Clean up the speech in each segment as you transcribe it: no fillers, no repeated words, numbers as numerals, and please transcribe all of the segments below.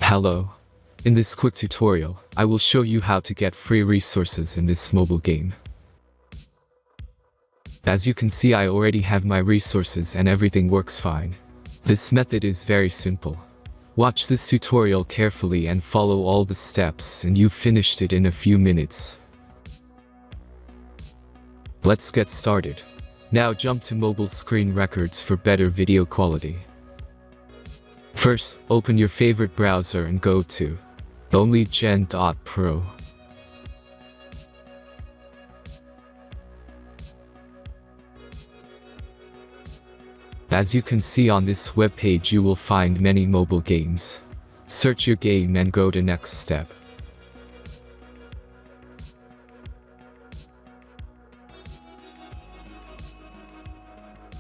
Hello. In this quick tutorial, I will show you how to get free resources in this mobile game. As you can see, I already have my resources and everything works fine. This method is very simple. Watch this tutorial carefully and follow all the steps and you've finished it in a few minutes. Let's get started. Now jump to mobile screen records for better video quality. First, open your favorite browser and go to onlygen.pro. As you can see on this webpage, you will find many mobile games. Search your game and go to next step.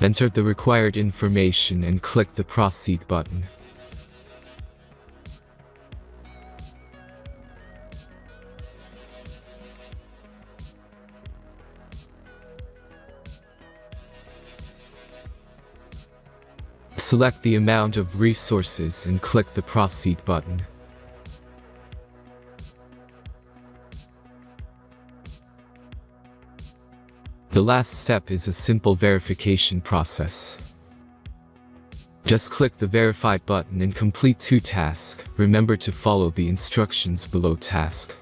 Enter the required information and click the proceed button. Select the amount of resources and click the proceed button. The last step is a simple verification process. Just click the verify button and complete 2 tasks. Remember to follow the instructions below task.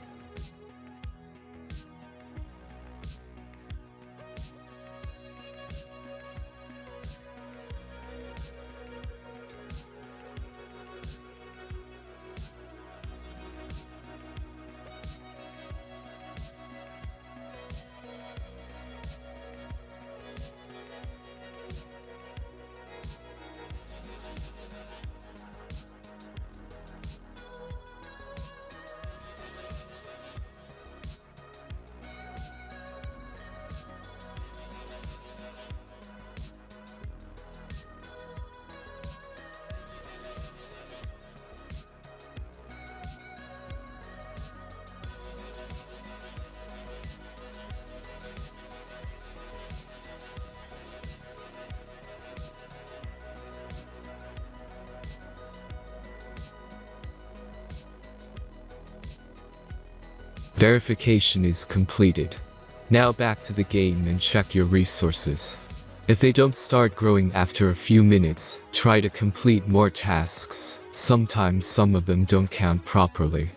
Verification is completed. Now back to the game and check your resources. If they don't start growing after a few minutes, try to complete more tasks. Sometimes some of them don't count properly.